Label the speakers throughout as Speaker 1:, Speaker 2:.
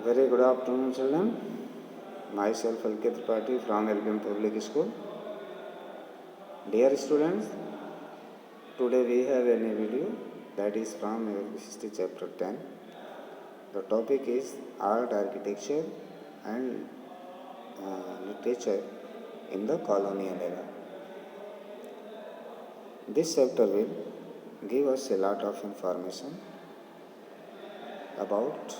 Speaker 1: Very good afternoon, children. Myself, L.K. Tripathi from LBM Public School. Dear students, today we have a new video that is from History Chapter 10. The topic is Art, Architecture and Literature in the Colonial Era. This chapter will give us a lot of information about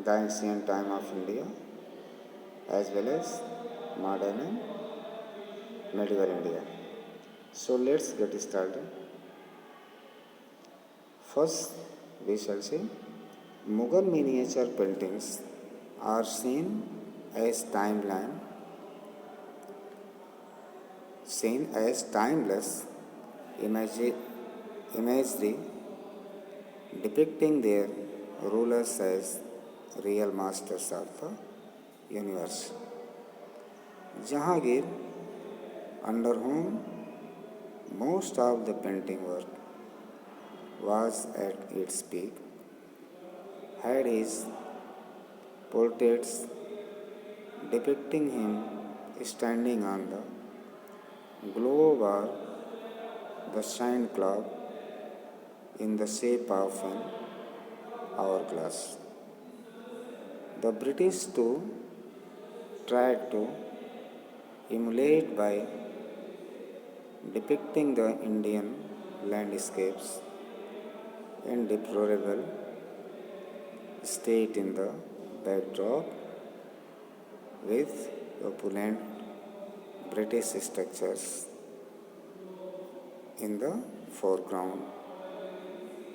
Speaker 1: the ancient time of India as well as modern and medieval India. So let's get started. First, we shall see Mughal miniature paintings are seen as timeless imagery depicting their rulers as real masters of the universe. Jahangir, under whom most of the painting work was at its peak, had his portraits depicting him standing on the globe or the shine clock in the shape of an hourglass. The British too tried to emulate by depicting the Indian landscapes in deplorable state in the backdrop with opulent British structures in the foreground.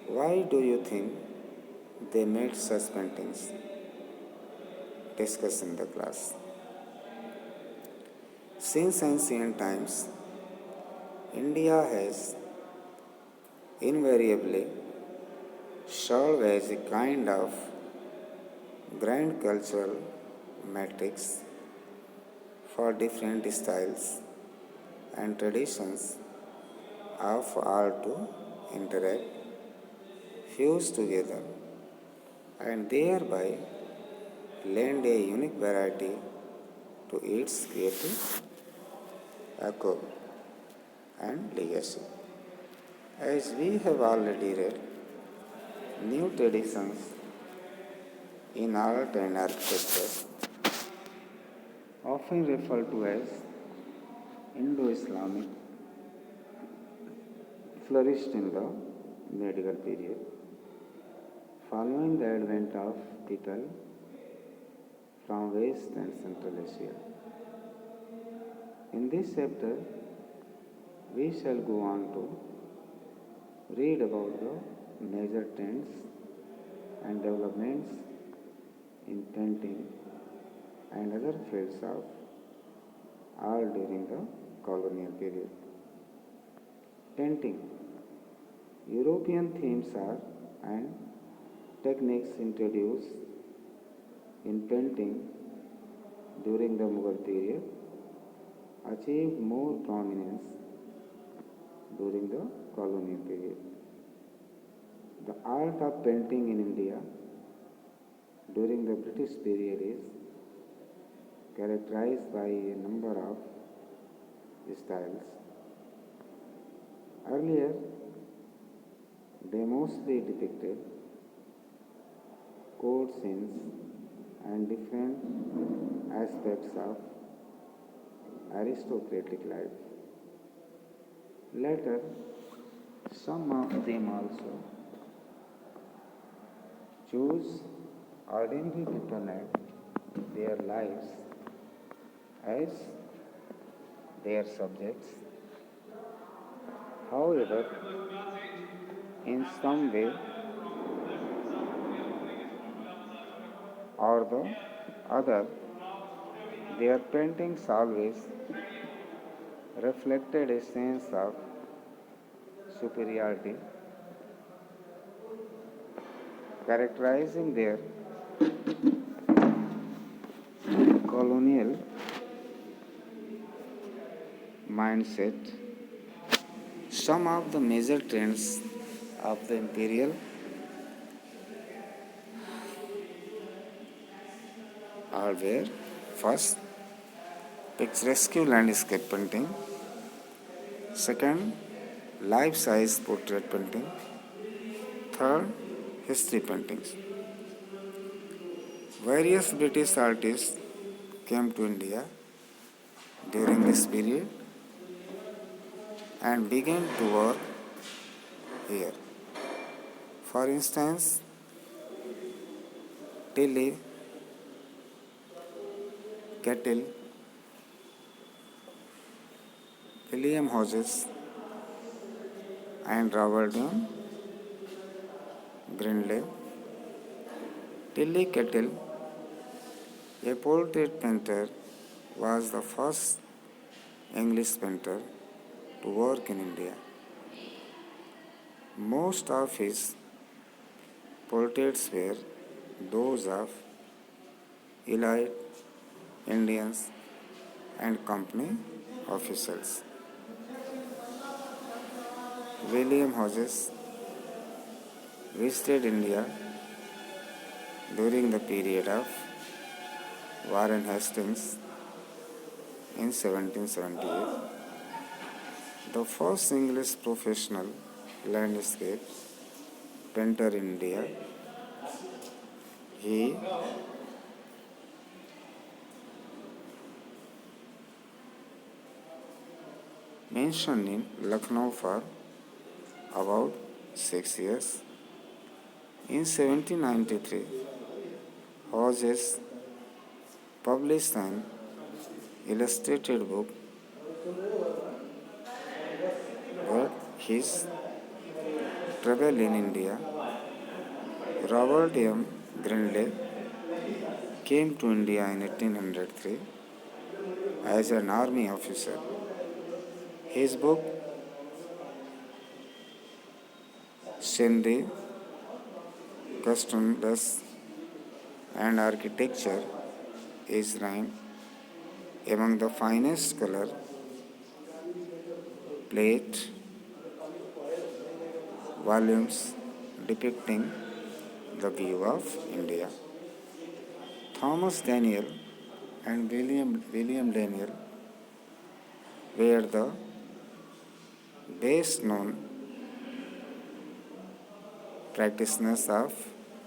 Speaker 1: Why do you think they made such paintings? Discuss in the class. Since ancient times, India has invariably served as a kind of grand cultural matrix for different styles and traditions of art to interact, fuse together, and thereby lend a unique variety to its creative echo and legacy. As we have already read, new traditions in art and architecture, often referred to as Indo-Islamic, flourished in the medieval period, following the advent of people from West and Central Asia. In this chapter, we shall go on to read about the major trends and developments in painting and other fields of art during the colonial period. Painting. European themes are and techniques introduced in painting during the Mughal period achieved more prominence during the colonial period. The art of painting in India during the British period is characterized by a number of styles. Earlier, they mostly depicted court scenes and different aspects of aristocratic life. Later, some of them also choose ordinary people and their lives as their subjects. However, in some way or the other, their paintings always reflected a sense of superiority, characterizing their colonial mindset. Some of the major trends of the imperial are were first picturesque landscape painting, second life-size portrait painting, third history paintings. Various British artists came to India during this period and began to work here. For instance, Tilly, Kettle, William Hodges, and Robert M. Grindley. Tilly Kettle, a portrait painter, was the first English painter to work in India. Most of his portraits were those of elite Indians and company officials. William Hodges visited India during the period of Warren Hastings in 1778. The first English professional landscape painter in India, he mentioned in Lucknow for about 6 years. In 1793, Hodges published an illustrated book about his travel in India. Robert M. Grindley came to India in 1803 as an army officer. His book, Sindhi, Customs and Architecture, is ranked among the finest color plate volumes depicting the view of India. Thomas Daniel and William Daniel were the best known practitioners of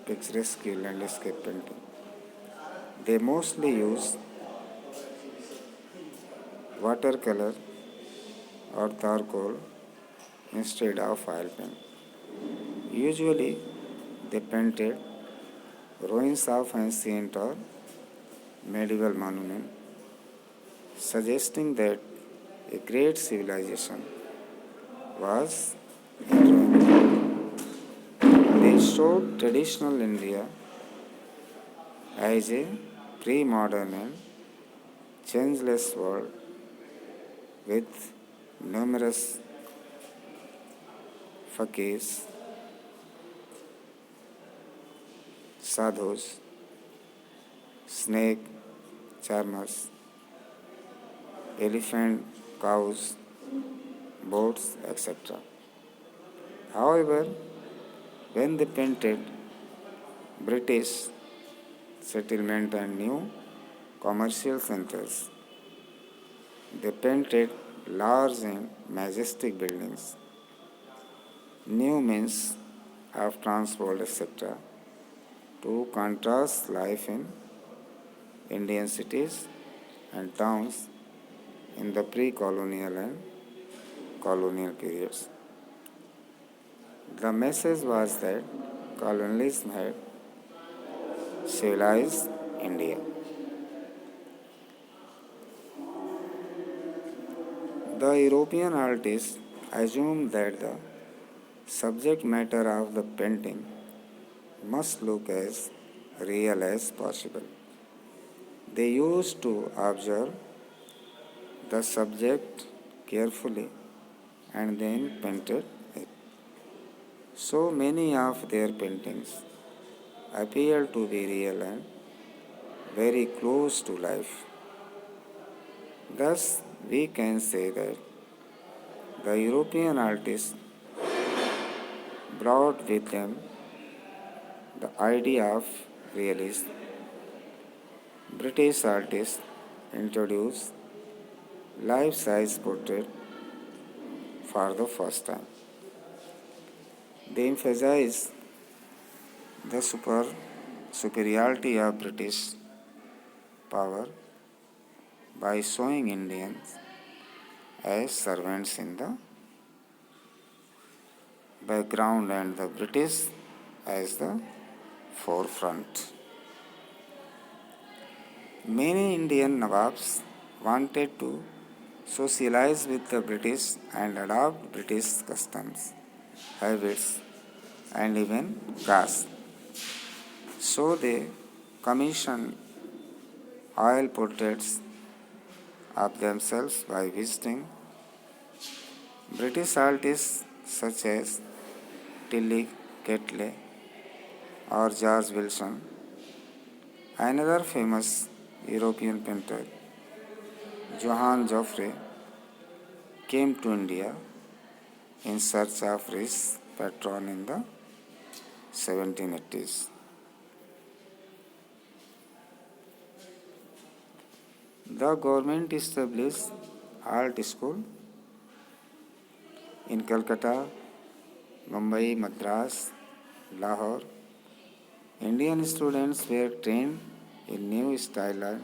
Speaker 1: picturesque landscape painting. They mostly use watercolor or charcoal instead of oil paint. Usually, they painted ruins of ancient or medieval monuments, suggesting that a great civilization was in ruin. They showed traditional India as a pre-modern and changeless world with numerous fakirs, sadhus, snake charmers, elephant, cows, boats, etc. However, when they painted British settlement and new commercial centers, they painted large and majestic buildings, new means of transport, etc., to contrast life in Indian cities and towns in the pre-colonial and colonial periods. The message was that colonialism had civilized India. The European artists assumed that the subject matter of the painting must look as real as possible. They used to observe the subject carefully and then painted it. So many of their paintings appear to be real and very close to life. Thus, we can say that the European artists brought with them the idea of realism, British artists introduced life-size portrait for the first time. They emphasize the superiority of British power by showing Indians as servants in the background and the British as the forefront. Many Indian Nawabs wanted to socialize with the British and adopt British customs, habits, and even caste. So they commissioned oil portraits of themselves by visiting British artists such as Tilly Ketley or George Wilson. Another famous European painter, Johann Joffre, came to India in search of his patron in the 1780s. The government established art school in Calcutta, Mumbai, Madras, Lahore. Indian students were trained in new style and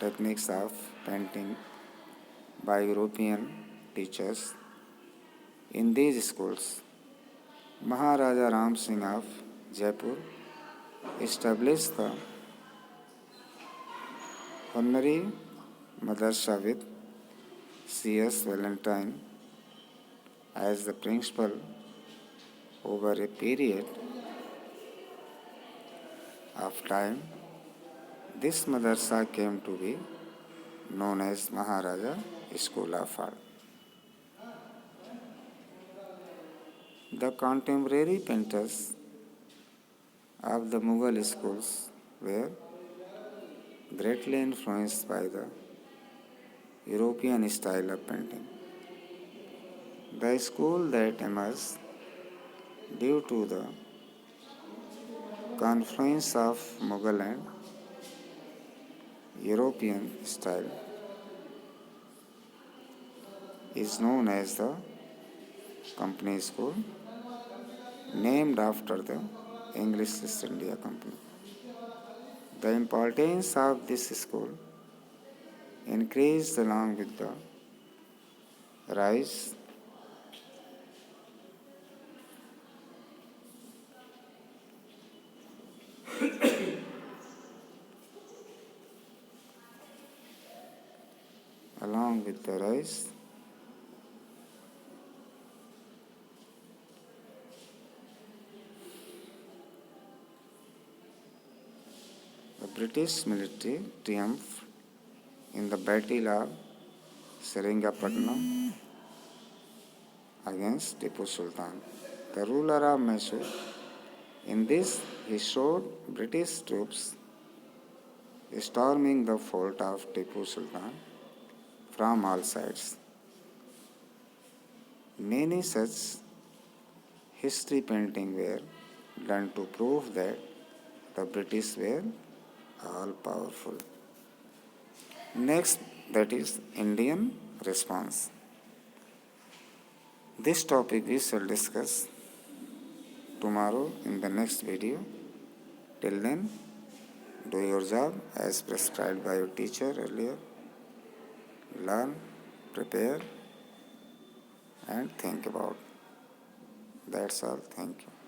Speaker 1: techniques of painting by European teachers. In these schools, Maharaja Ram Singh of Jaipur established the Honorary Madrasa with C.S. Valentine as the principal. Over a period of time, this madrasa came to be known as Maharaja School of Art. The contemporary painters of the Mughal schools were greatly influenced by the European style of painting. The school that emerged due to the confluence of Mughal and European style is known as the Company School, named after the English East India Company. The importance of this school increased along with the rise along with the rise the British military triumph in the Battle of Seringapatam against Tipu Sultan, the ruler of Mysore. In this, he showed British troops storming the fort of Tipu Sultan from all sides. Many such history paintings were done to prove that the British were all powerful. Next, that is Indian response. This topic we shall discuss tomorrow in the next video. Till then, do your job as prescribed by your teacher earlier. Learn, prepare, and think about. That's all. Thank you.